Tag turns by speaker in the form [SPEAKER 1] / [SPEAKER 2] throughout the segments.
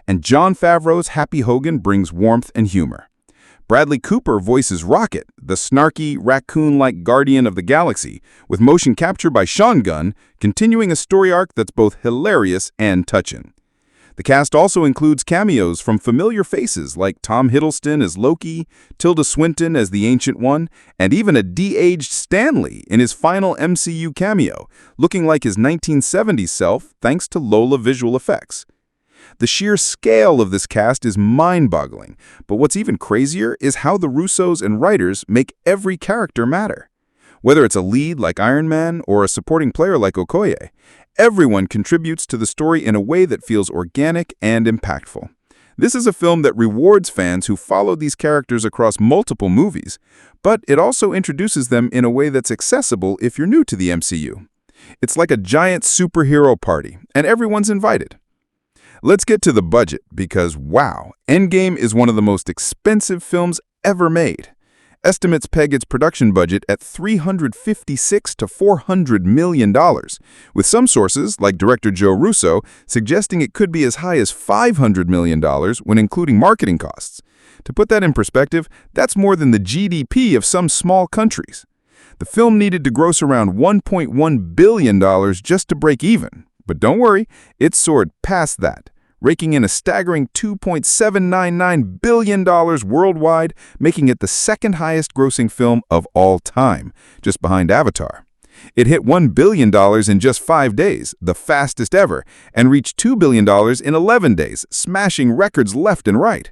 [SPEAKER 1] and Jon Favreau's Happy Hogan brings warmth and humor. Bradley Cooper voices Rocket, the snarky, raccoon-like guardian of the galaxy, with motion capture by Sean Gunn, continuing a story arc that's both hilarious and touching. The cast also includes cameos from familiar faces like Tom Hiddleston as Loki, Tilda Swinton as the Ancient One, and even a de-aged Stan Lee in his final MCU cameo, looking like his 1970s self thanks to Lola visual effects. The sheer scale of this cast is mind-boggling, but what's even crazier is how the Russos and writers make every character matter. Whether it's a lead like Iron Man or a supporting player like Okoye, everyone contributes to the story in a way that feels organic and impactful. This is a film that rewards fans who follow these characters across multiple movies, but it also introduces them in a way that's accessible if you're new to the MCU. It's like a giant superhero party, and everyone's invited. Let's get to the budget because, wow, Endgame is one of the most expensive films ever made. Estimates peg its production budget at $356 to $400 million, with some sources, like director Joe Russo, suggesting it could be as high as $500 million when including marketing costs. To put that in perspective, that's more than the GDP of some small countries. The film needed to gross around $1.1 billion just to break even. But don't worry, it soared past that, raking in a staggering $2.799 billion worldwide, making it the second highest grossing film of all time, just behind Avatar. It hit $1 billion in just 5 days, the fastest ever, and reached $2 billion in 11 days, smashing records left and right.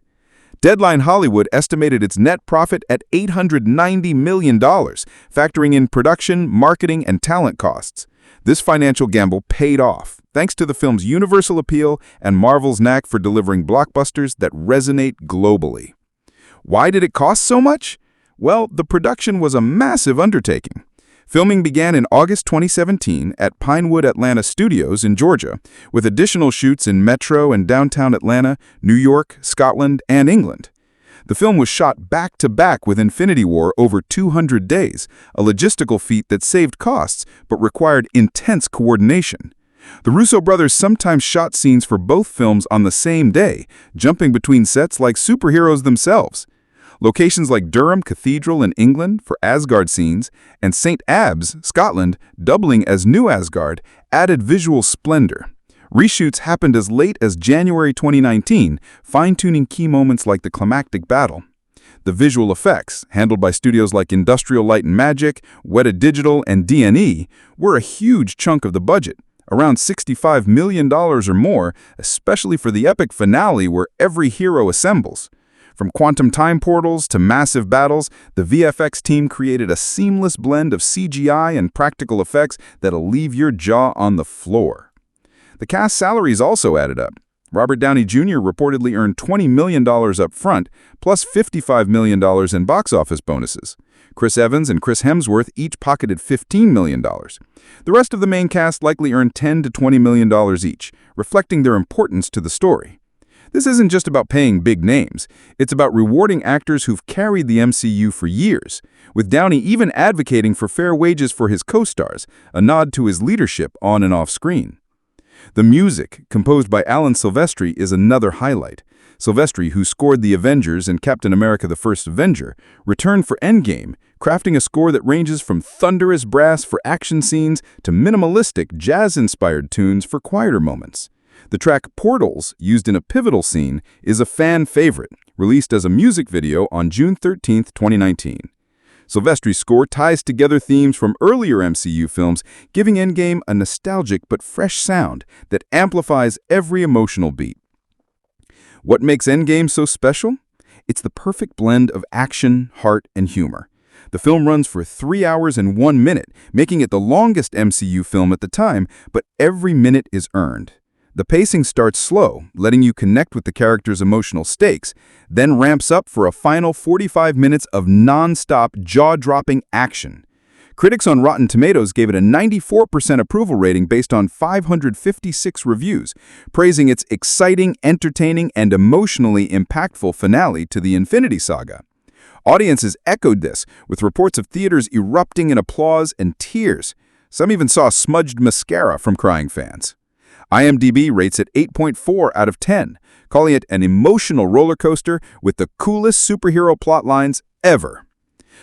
[SPEAKER 1] Deadline Hollywood estimated its net profit at $890 million, factoring in production, marketing, and talent costs. This financial gamble paid off, thanks to the film's universal appeal and Marvel's knack for delivering blockbusters that resonate globally. Why did it cost so much? Well, the production was a massive undertaking. Filming began in August 2017 at Pinewood Atlanta Studios in Georgia, with additional shoots in Metro and downtown Atlanta, New York, Scotland, and England. The film was shot back-to-back with Infinity War over 200 days, a logistical feat that saved costs but required intense coordination. The Russo brothers sometimes shot scenes for both films on the same day, jumping between sets like superheroes themselves. Locations like Durham Cathedral in England for Asgard scenes and St. Abbs, Scotland, doubling as New Asgard, added visual splendor. Reshoots happened as late as January 2019, fine-tuning key moments like the climactic battle. The visual effects, handled by studios like Industrial Light and Magic, Weta Digital, and D&E, were a huge chunk of the budget, around $65 million or more, especially for the epic finale where every hero assembles. From quantum time portals to massive battles, the VFX team created a seamless blend of CGI and practical effects that'll leave your jaw on the floor. The cast salaries also added up. Robert Downey Jr. reportedly earned $20 million up front, plus $55 million in box office bonuses. Chris Evans and Chris Hemsworth each pocketed $15 million. The rest of the main cast likely earned $10 to $20 million each, reflecting their importance to the story. This isn't just about paying big names. It's about rewarding actors who've carried the MCU for years, with Downey even advocating for fair wages for his co-stars, a nod to his leadership on and off screen. The music, composed by Alan Silvestri, is another highlight. Silvestri, who scored the Avengers and Captain America: The First Avenger, returned for Endgame, crafting a score that ranges from thunderous brass for action scenes to minimalistic, jazz-inspired tunes for quieter moments. The track Portals, used in a pivotal scene, is a fan favorite, released as a music video on June 13, 2019. Silvestri's score ties together themes from earlier MCU films, giving Endgame a nostalgic but fresh sound that amplifies every emotional beat. What makes Endgame so special? It's the perfect blend of action, heart, and humor. The film runs for 3 hours and 1 minute, making it the longest MCU film at the time, but every minute is earned. The pacing starts slow, letting you connect with the characters' emotional stakes, then ramps up for a final 45 minutes of non-stop, jaw-dropping action. Critics on Rotten Tomatoes gave it a 94% approval rating based on 556 reviews, praising its exciting, entertaining, and emotionally impactful finale to the Infinity Saga. Audiences echoed this, with reports of theaters erupting in applause and tears. Some even saw smudged mascara from crying fans. IMDb rates it 8.4 out of 10, calling it an emotional roller coaster with the coolest superhero plot lines ever.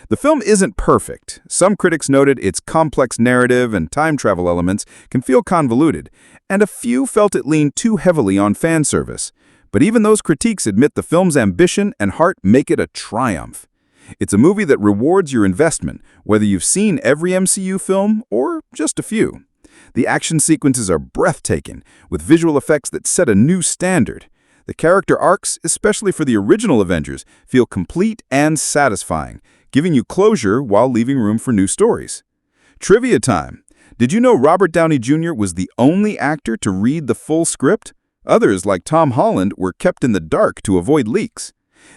[SPEAKER 1] The film isn't perfect. Some critics noted its complex narrative and time travel elements can feel convoluted, and a few felt it leaned too heavily on fan service. But even those critiques admit the film's ambition and heart make it a triumph. It's a movie that rewards your investment, whether you've seen every MCU film or just a few. The action sequences are breathtaking, with visual effects that set a new standard. The character arcs, especially for the original Avengers, feel complete and satisfying, giving you closure while leaving room for new stories. Trivia time! Did you know Robert Downey Jr. was the only actor to read the full script? Others, like Tom Holland, were kept in the dark to avoid leaks.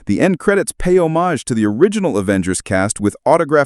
[SPEAKER 1] The end credits pay homage to the original Avengers cast with autographed